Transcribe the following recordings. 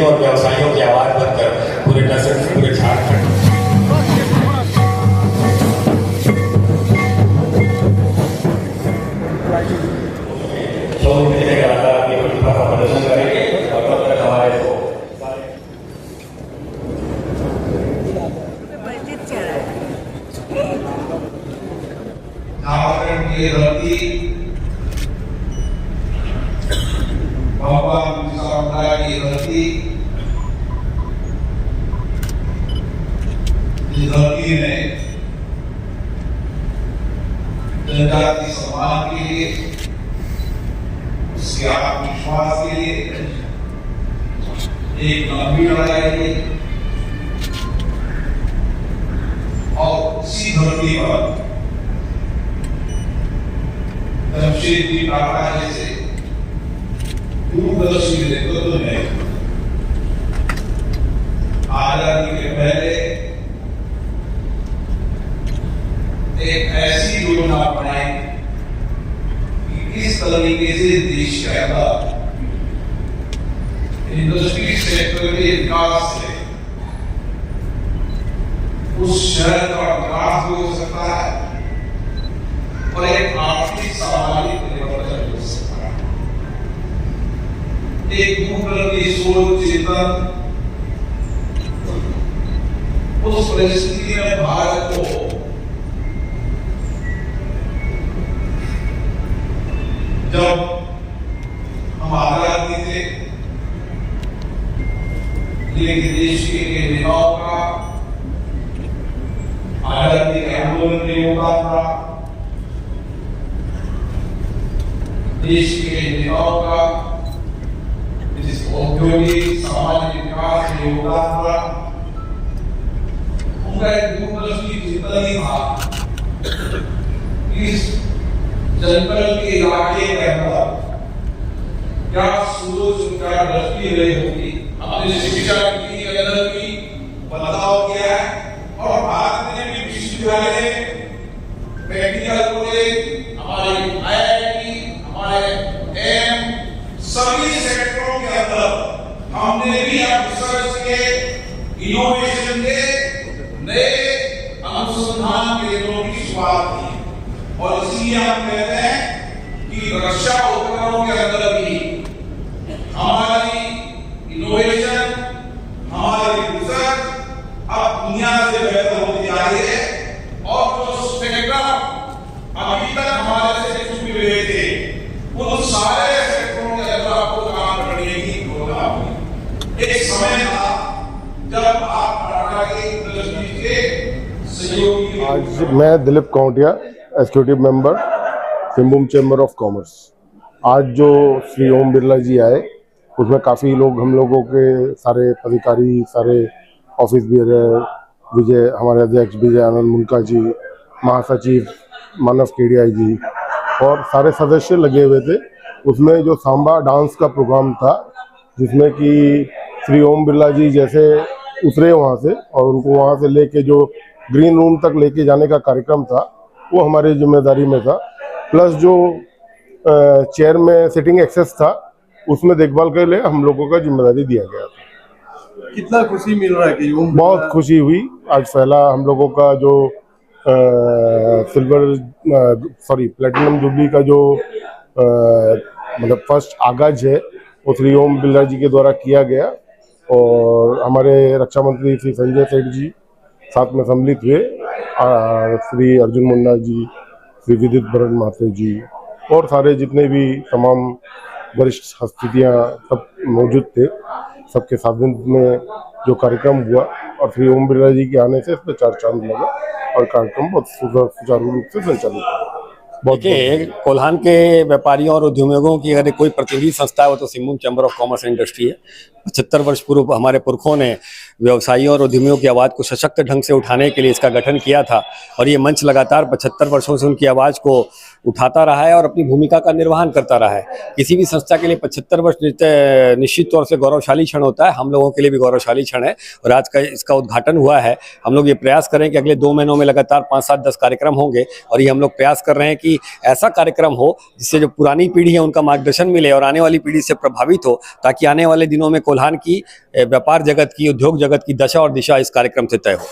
और व्यवसायियों की आवाज बनकर पूरे न सिर्फ पूरे झारखंड प्रदर्शन करेंगे और तब तक हमारे झारखंड की धरती भगवान बिरसा मुंडा की धरती, इस धरती ने जनजाति सम्मान के लिए, उसके आत्मविश्वास के लिए एक लंबी लड़ाई लड़ी और उसी धरती पर जमशेदजी टाटा जैसे दूरदर्शी नेतृत्व में आजादी के पहले एक ऐसी योजना बनाई कि किस तरीके से देश के अंदर इंडस्ट्री सेक्टर के विकास से उस शहर का विकास हो सकता है और एक आर्थिक सामाजिक परिवर्तन हो सकता है। एक दूरदर्शी सोच चेतन उस परिस्थिति में भारत को जब हम आजादी थे लेकिन देश के नेताओं का आजादी के आंदोलन में योगदान था, देश के नेताओं का इस औद्योगिक सामाजिक विकास में योगदान था, उनका एक दूरदर्शी चिंतन ही था इस जंगल के इलाके के अंदर क्या सोच क्या दृष्टि रही होगी। हमने शिक्षा नीति के अंदर भी बदलाव किया है और भारत में भी विश्वविद्यालय, मेडिकल कॉलेज, हमारे IIT, हमारे एम सभी सेक्टरों के अंदर हमने भी अब रिसर्च के, इनोवेशन के नए अनुसंधान केंद्रों की शुरुआत की और इसलिए हम कहते हैं कि रक्षा उपकरणों के अंदर भी हमारी इनोवेशन, हमारी रिसर्च अब दुनिया से बेहतर होती जा रही है और जो सेक्टर अभी तक हमारे से छूट हुए थे उन सारे सेक्टरों के अंदर आपको काम करने की योजना हुई। एक समय था जब आप टाटा की दृष्टि के सहयोगी। आज मैं Dilip Kautia, executive member Singhbhum chamber of commerce. आज जो श्री ओम बिरला जी आए उसमें काफ़ी लोग, हम लोगों के सारे अधिकारी, सारे ऑफिस बियर, विजय, हमारे अध्यक्ष विजय आनंद मुनका जी, महासचिव मानव केडिया जी और सारे सदस्य लगे हुए थे। उसमें जो सांबा डांस का प्रोग्राम था जिसमें कि श्री ओम बिरला जी जैसे उतरे वहाँ से और उनको वहाँ से लेके जो ग्रीन रूम तक लेके जाने का कार्यक्रम था वो हमारी जिम्मेदारी में था। प्लस जो चेयर में सिटिंग एक्सेस था उसमें देखभाल के लिए हम लोगों का जिम्मेदारी दिया गया था। कितना खुशी मिल रहा है कि बहुत खुशी हुई। आज पहला हम लोगों का जो प्लेटिनम जुबली का जो मतलब फर्स्ट आगाज है वो श्री ओम बिरला जी के द्वारा किया गया और हमारे रक्षा मंत्री श्री संजय सेठ जी साथ में सम्मिलित हुए, श्री अर्जुन मुंडा जी, श्री विदित भरण महातो जी और सारे जितने भी तमाम वरिष्ठ हस्तियाँ सब मौजूद थे। सबके सानिध्य में जो कार्यक्रम हुआ और श्री ओम बिरला जी के आने से इस पर चार चांद लगा और कार्यक्रम बहुत सुचारू रूप से संचालित हुआ। देखिए, कोल्हान के व्यापारियों और उद्योगों की अगर कोई प्रतिनिधि संस्था है वो तो Singhbhum chamber of commerce and industry है। 75 वर्ष पूर्व हमारे पुरखों ने व्यवसायियों और उद्यमियों की आवाज़ को सशक्त ढंग से उठाने के लिए इसका गठन किया था और ये मंच लगातार 75 वर्षों से उनकी आवाज़ को उठाता रहा है और अपनी भूमिका का निर्वहन करता रहा है। किसी भी संस्था के लिए 75 वर्ष निश्चित तौर से गौरवशाली क्षण होता है, हम लोगों के लिए भी गौरवशाली क्षण है और आज का इसका उद्घाटन हुआ है। हम लोग ये प्रयास करें कि अगले 2 महीनों में लगातार 5, 7, 10 कार्यक्रम होंगे और ये हम लोग प्रयास कर रहे हैं कि कि ऐसा कार्यक्रम हो जिससे जो पुरानी पीढ़ी है उनका मार्गदर्शन मिले और आने वाली पीढ़ी से प्रभावित हो, ताकि आने वाले दिनों में कोल्हान की व्यापार जगत की, उद्योग जगत की दशा और दिशा इस कार्यक्रम से तय हो।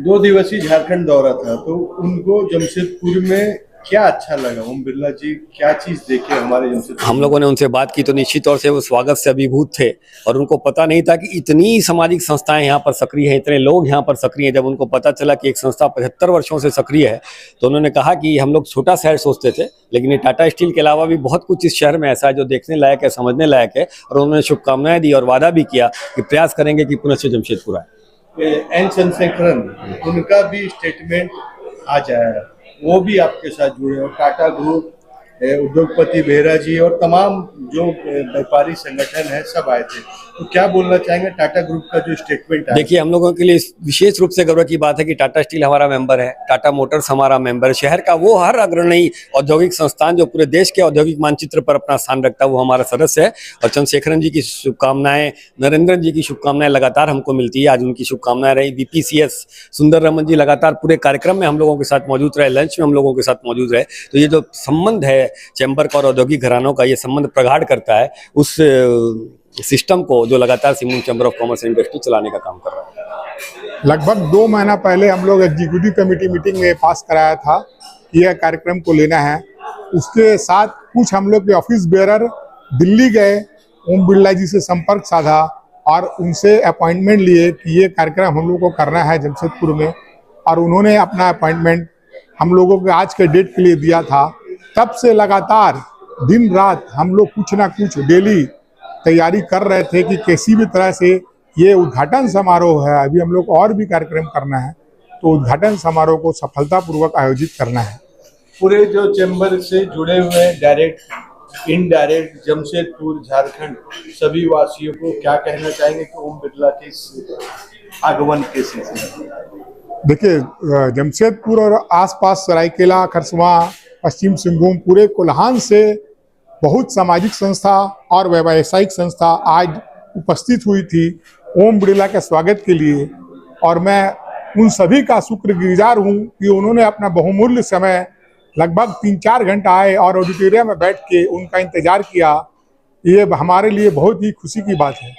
2 दिवसीय झारखंड दौरा था, तो उनको जमशेदपुर में क्या अच्छा लगा? ओम बिरला जी क्या चीज देखे हमारे जमशेदपुर? हम लोगों ने उनसे बात की तो निश्चित तौर से वो स्वागत से अभिभूत थे और उनको पता नहीं था कि इतनी सामाजिक संस्थाएं यहाँ पर सक्रिय हैं, इतने लोग यहाँ पर सक्रिय हैं। जब उनको पता चला कि एक संस्था 75 वर्षों से सक्रिय है तो उन्होंने कहा कि हम लोग छोटा शहर सोचते थे, लेकिन ये टाटा स्टील के अलावा भी बहुत कुछ इस शहर में ऐसा है जो देखने लायक है, समझने लायक है। और उन्होंने शुभकामनाएं दी और वादा भी किया कि प्रयास करेंगे कि पुनः से जमशेदपुर आए। एन चंद्रशेखरन, उनका भी स्टेटमेंट आज आया, वो भी आपके साथ जुड़े, और टाटा ग्रुप, उद्योगपति बेहरा जी और तमाम जो व्यापारी संगठन है सब आए थे। तो क्या बोलना चाहेंगे टाटा ग्रुप का जो स्टेटमेंट है? देखिए, हम लोगों के लिए विशेष रूप से गर्व की बात है कि टाटा स्टील हमारा मेंबर है, टाटा मोटर्स हमारा मेंबर है। शहर का वो हर अग्रणी औद्योगिक संस्थान जो पूरे देश के औद्योगिक मानचित्र पर अपना स्थान रखता है वो हमारा सदस्य है। और चंद्रशेखरन जी की शुभकामनाएं, नरेंद्र जी की शुभकामनाएं लगातार हमको मिलती है। आज उनकी शुभकामनाएं रही। बीपीसीएस सुंदर रमन जी लगातार पूरे कार्यक्रम में हम लोगों के साथ मौजूद रहे, लंच में हम लोगों के साथ मौजूद रहे। तो ये जो संबंध है चैम्बर का और औद्योगिक घरानों का, ये संबंध प्रगाढ़ करता है उस सिस्टम को जो लगातार Singhbhum chamber of commerce and industry चलाने का काम कर रहा है। लगभग 2 महीना पहले हम लोग एग्जीक्यूटिव कमेटी मीटिंग में पास कराया था कि यह कार्यक्रम को लेना है। उसके साथ कुछ हम लोग के ऑफिस बेयरर दिल्ली गए, ओम बिरला जी से संपर्क साधा और उनसे अपॉइंटमेंट लिए कि ये कार्यक्रम हम लोग को करना है जमशेदपुर में, और उन्होंने अपना अपॉइंटमेंट हम लोगों के आज के डेट के लिए दिया था। तब से लगातार दिन रात हम लोग कुछ ना कुछ डेली तैयारी कर रहे थे कि किसी भी तरह से ये उद्घाटन समारोह है, अभी हम लोग और भी कार्यक्रम करना है, तो उद्घाटन समारोह को सफलतापूर्वक आयोजित करना है। पूरे जो चैम्बर से जुड़े हुए डायरेक्ट इनडायरेक्ट जमशेदपुर झारखंड सभी वासियों को क्या कहना चाहेंगे कि ओम बिरला के आगमन के सिलसिले में? देखिए, जमशेदपुर और आसपास सरायकेला, खरसवां, पश्चिम सिंहभूम, पूरे कोल्हान से बहुत सामाजिक संस्था और व्यावसायिक संस्था आज उपस्थित हुई थी ओम बिरला के स्वागत के लिए, और मैं उन सभी का शुक्रगुजार हूं कि उन्होंने अपना बहुमूल्य समय लगभग 3-4 घंटा आए और ऑडिटोरियम में बैठ के उनका इंतजार किया। ये हमारे लिए बहुत ही खुशी की बात है।